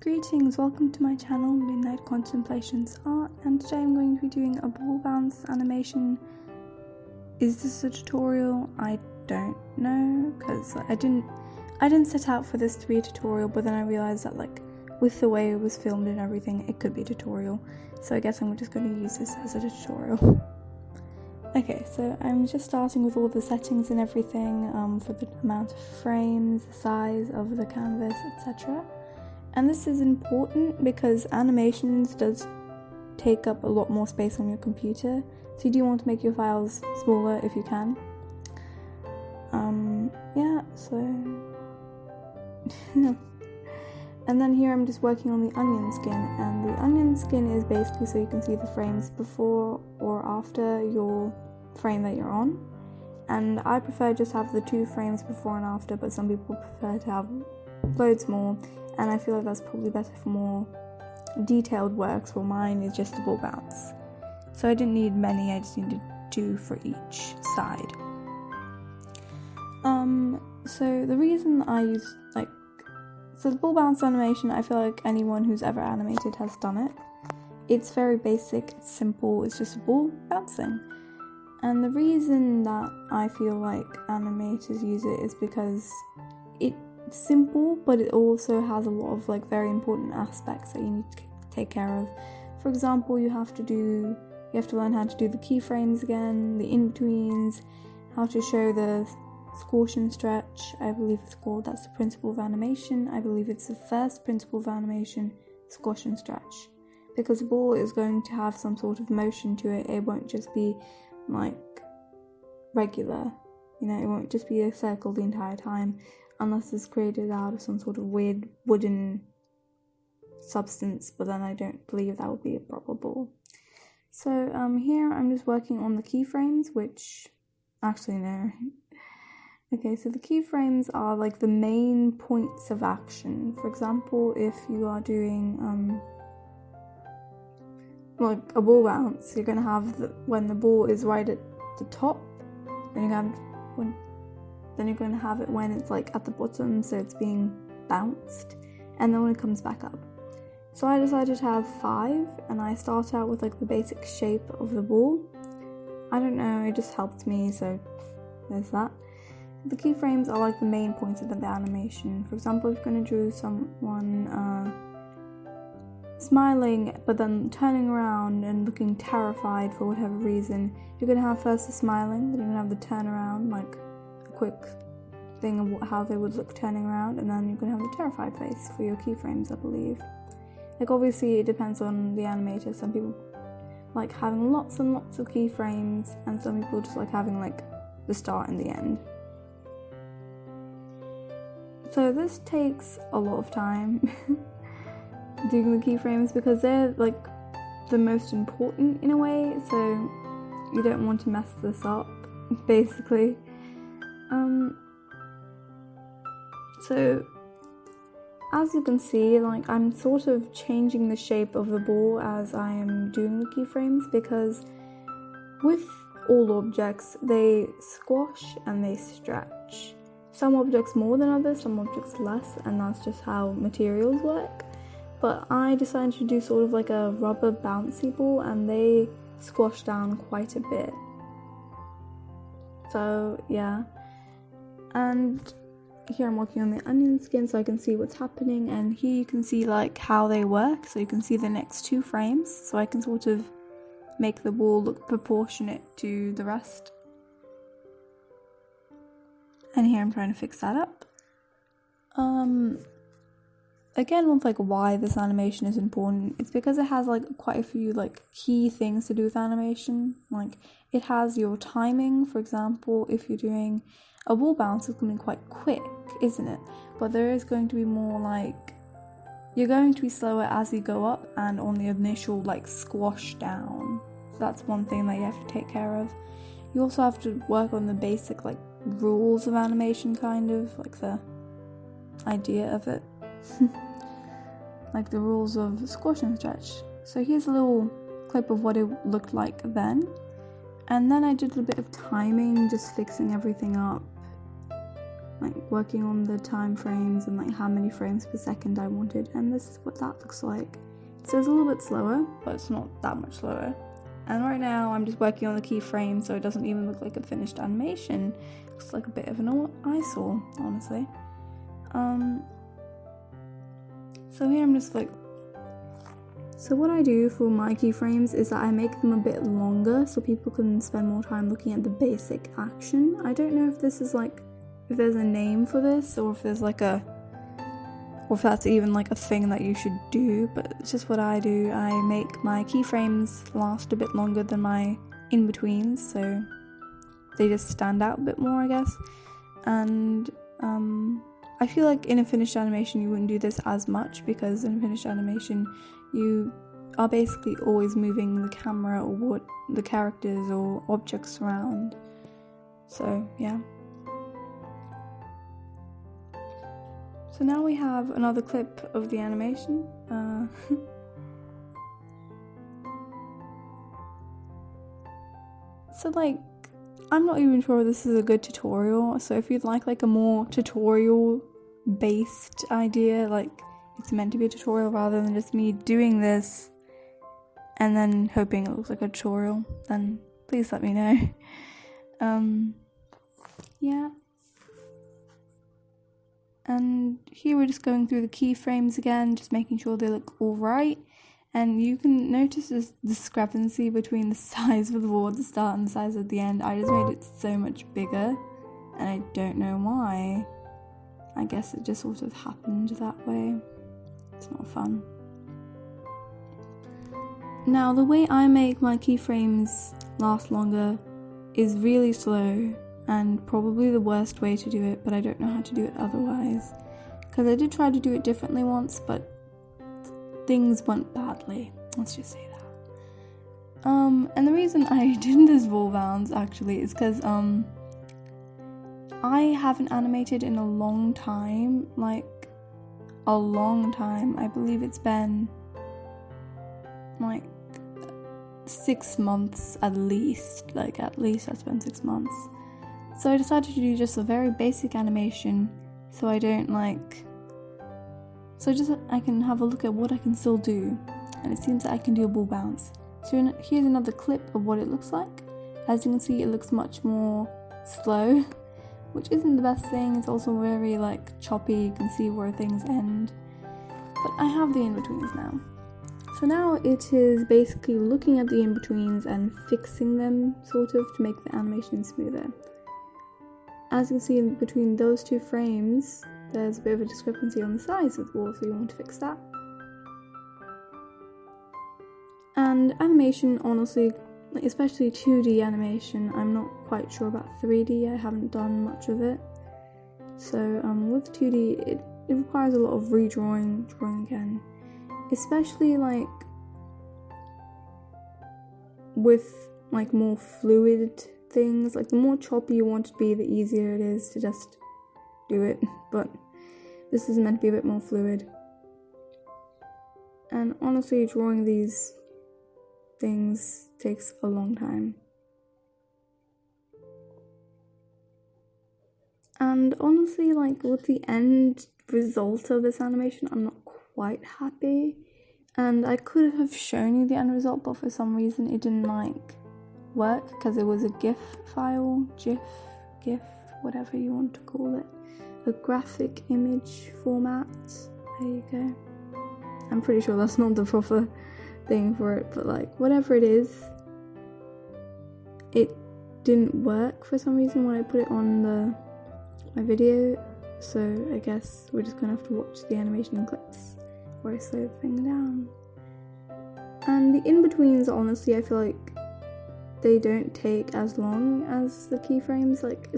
Greetings, welcome to my channel Midnight Contemplations Art, and today I'm going to be doing a ball bounce animation. Is this a tutorial? I don't know, because I didn't set out for this to be a tutorial, but then I realized that with the way it was filmed and everything, it could be a tutorial, so I guess I'm just going to use this as a tutorial. Okay, so I'm just starting with all the settings and everything for the amount of frames, the size of the canvas, etc. And this is important because animations does take up a lot more space on your computer, so you do want to make your files smaller if you can. And then here I'm just working on the onion skin, and the onion skin is basically so you can see the frames before or after your frame that you're on. And I prefer just have the 2 frames before and after, but some people prefer to have loads more, and I feel like that's probably better for more detailed works, while mine is just a ball bounce. So I didn't need many, I just needed 2 for each side. So the reason I use so the ball bounce animation, I feel like anyone who's ever animated has done it. It's very basic, it's simple, it's just a ball bouncing. And the reason that I feel like animators use it is because it's simple, but it also has a lot of very important aspects that you need to take care of. For example, you have to learn how to do the keyframes again, the in-betweens, how to show the squash and stretch, I believe it's called. That's the principle of animation. I believe it's the first principle of animation, squash and stretch. Because the ball is going to have some sort of motion to it. It won't just be regular. It won't just be a circle the entire time, unless it's created out of some sort of weird wooden substance, but then I don't believe that would be a proper ball. So here I'm just working on the keyframes, which, actually no. Okay, so the keyframes are the main points of action. For example, if you are doing a ball bounce, you're going to have when the ball is right at the top, then you're going to have it when it's at the bottom, so it's being bounced, and then when it comes back up. So I decided to have 5, and I start out with the basic shape of the ball. I don't know, it just helped me, so there's that. The keyframes are the main points of the animation. For example, if you're going to draw someone smiling but then turning around and looking terrified for whatever reason, you're going to have first the smiling, then you're going to have the turnaround, a quick thing of how they would look turning around, and then you're going to have the terrified face for your keyframes, I believe. Obviously it depends on the animator. Some people like having lots and lots of keyframes, and some people just like having the start and the end. So this takes a lot of time doing the keyframes, because they're the most important in a way, so you don't want to mess this up, basically. So as you can see, I'm sort of changing the shape of the ball as I am doing the keyframes, because with all objects, they squash and they stretch. Some objects more than others, some objects less, and that's just how materials work. But I decided to do sort of a rubber bouncy ball, and they squash down quite a bit. So yeah, and here I'm working on the onion skin so I can see what's happening, and here you can see how they work, so you can see the next 2 frames, so I can sort of make the ball look proportionate to the rest. And here I'm trying to fix that up. Again, with why this animation is important, it's because it has quite a few key things to do with animation. It has your timing. For example, if you're doing a ball bounce, it's going to be quite quick, isn't it? But there is going to be more you're going to be slower as you go up and on the initial squash down. So that's one thing that you have to take care of. You also have to work on the basic rules of animation, kind of the idea of it. The rules of squash and stretch. So here's a little clip of what it looked like then, and then I did a bit of timing, just fixing everything up. like working on the time frames and like how many frames per second I wanted, and this is what that looks like. So it's a little bit slower, but it's not that much slower. And right now I'm just working on the keyframe, so it doesn't even look like a finished animation. It looks like a bit of an eyesore, honestly. So here I'm just like, so what I do for my keyframes is that I make them a bit longer so people can spend more time looking at the basic action. I don't know if this is like, if there's a name for this, or if there's like or if that's even like a thing that you should do, but it's just what I do. I make my keyframes last a bit longer than my in-betweens, so they just stand out a bit more, I guess. And I feel like in a finished animation you wouldn't do this as much, because in a finished animation you are basically always moving the camera or what the characters or objects around. So yeah. So now we have another clip of the animation. So like, I'm not even sure this is a good tutorial, so if you'd like a more tutorial based idea, like it's meant to be a tutorial rather than just me doing this and then hoping it looks like a tutorial, then please let me know. Yeah. And here we're just going through the keyframes again, just making sure they look alright. And you can notice this discrepancy between the size of the wall at the start and the size at the end. I just made it so much bigger, and I don't know why. I guess it just sort of happened that way. It's not fun. Now, the way I make my keyframes last longer is really slow, and probably the worst way to do it, but I don't know how to do it otherwise. Because I did try to do it differently once, but things went badly. Let's just say that. And the reason I did this wall bounce actually is because I haven't animated in a long time, like a long time. I believe it's been like 6 months at least. Like at least it's been 6 months. So I decided to do just a very basic animation, so I don't so just I can have a look at what I can still do, and it seems that I can do a ball bounce. So here's another clip of what it looks like. As you can see, it looks much more slow, which isn't the best thing. It's also very like choppy, you can see where things end. But I have the in-betweens now. So now it is basically looking at the in-betweens and fixing them, sort of, to make the animation smoother. As you can see in between those two frames, there's a bit of a discrepancy on the size of the wall, so you want to fix that. And animation, honestly, especially 2D animation, I'm not quite sure about 3D, I haven't done much of it. So with 2D, it requires a lot of redrawing, drawing again. Especially like with like more fluid things, like the more choppy you want it to be, the easier it is to just do it, but this is meant to be a bit more fluid. And honestly, drawing these things takes a long time. And honestly, like with the end result of this animation, I'm not quite happy. And I could have shown you the end result, but for some reason it didn't like work because it was a GIF file, GIF, whatever you want to call it. A graphic image format. There you go. I'm pretty sure that's not the proper thing for it, but like whatever it is, it didn't work for some reason when I put it on my video. So I guess we're just gonna have to watch the animation in clips where I slow the thing down. And the in-betweens, honestly, I feel like they don't take as long as the keyframes. Like,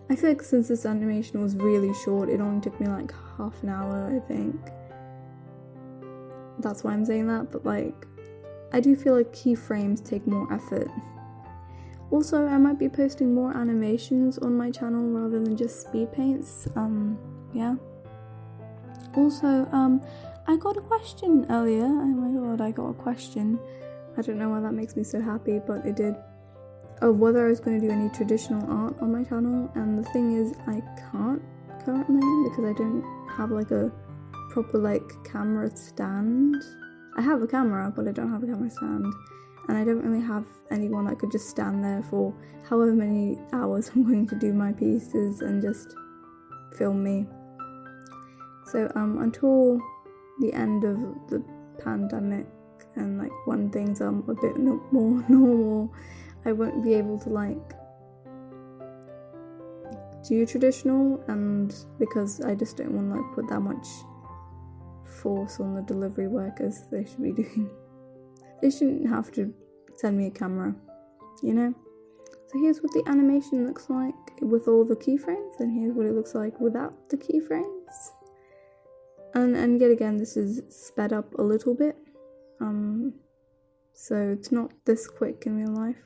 I feel like since this animation was really short, it only took me like half an hour, I think. That's why I'm saying that, but like, I do feel like keyframes take more effort. Also, I might be posting more animations on my channel rather than just speed paints, yeah. Also, I got a question earlier. Oh my god, I got a question. I don't know why that makes me so happy, but it did. of whether I was going to do any traditional art on my channel, and the thing is I can't currently because I don't have like a proper like camera stand. I have a camera, but I don't have a camera stand, and I don't really have anyone that could just stand there for however many hours I'm going to do my pieces and just film me. So until the end of the pandemic and like when things are a bit more normal, I won't be able to like do traditional, and because I just don't want to like put that much force on the delivery workers. They shouldn't have to send me a camera, you know? So here's what the animation looks like with all the keyframes, and here's what it looks like without the keyframes. And yet again, this is sped up a little bit, so it's not this quick in real life.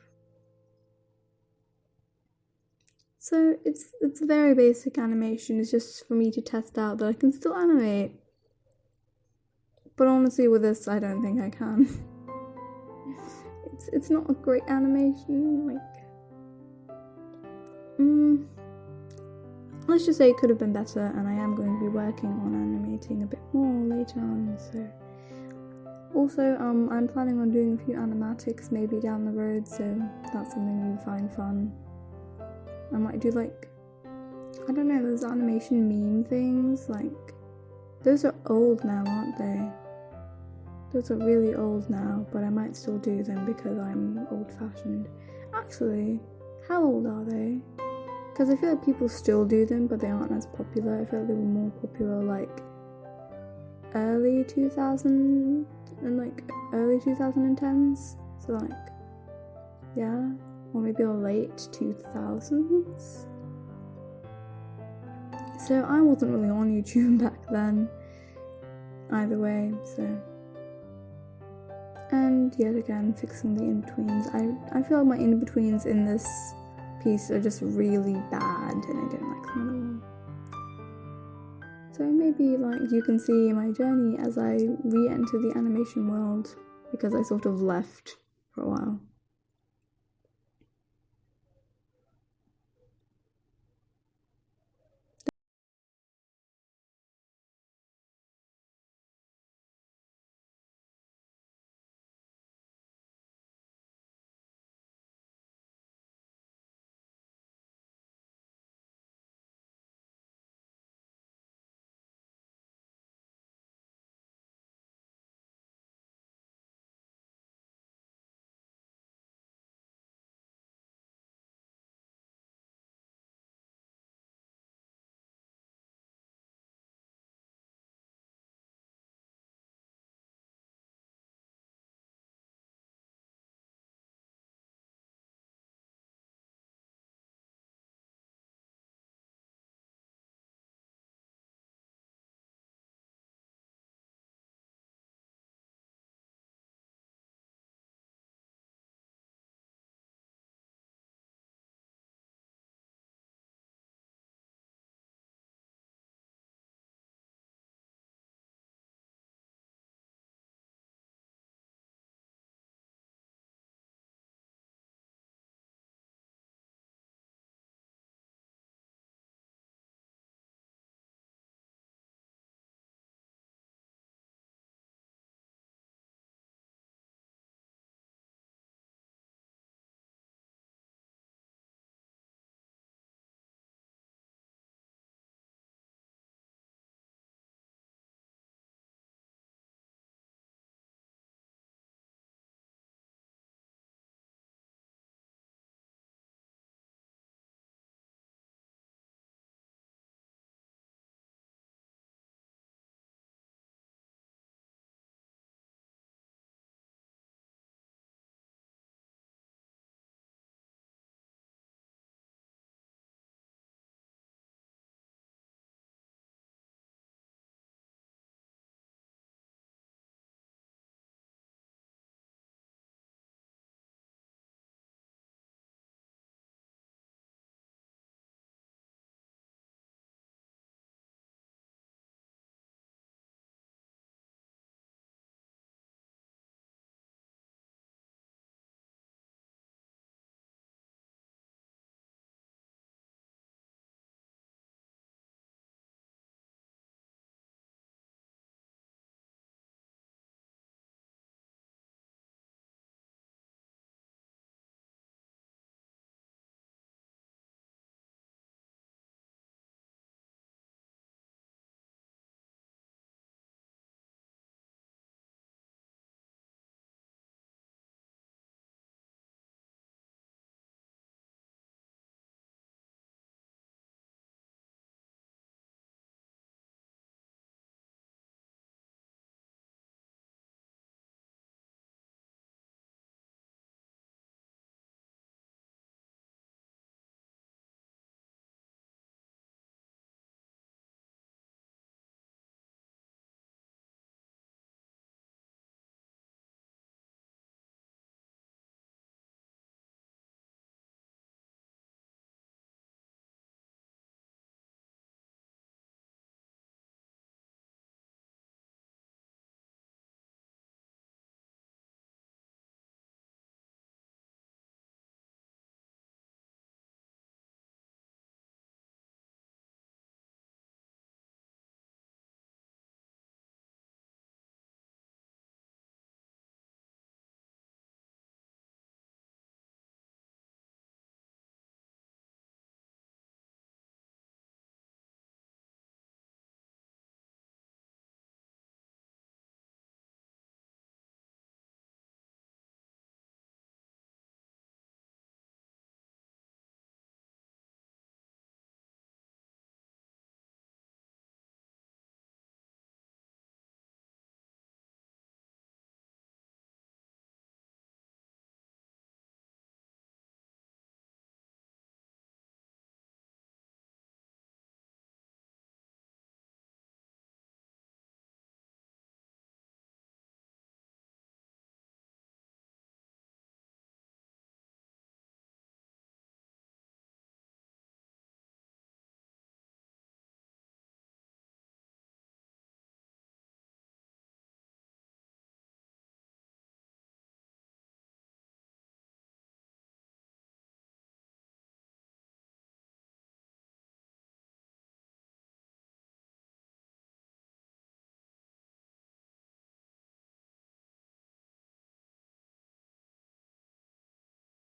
So it's very basic animation. It's just for me to test out that I can still animate. But honestly, with this, I don't think I can. It's not a great animation. Like, let's just say it could have been better, and I am going to be working on animating a bit more later on. So, also, I'm planning on doing a few animatics maybe down the road. So that's something you find fun. I might do like, I don't know, those animation meme things. Like, those are old now, aren't they? Those are really old now, but I might still do them because I'm old-fashioned. Actually, how old are they? Because I feel like people still do them, but they aren't as popular. I feel like they were more popular like early 2000 and like early 2010s. So like, yeah, or maybe late 2000s. So I wasn't really on YouTube back then. Either way, so. And yet again, fixing the in-betweens. I feel like my in-betweens in this piece are just really bad, and I don't like them at all. So maybe like you can see my journey as I re-enter the animation world, because I sort of left for a while.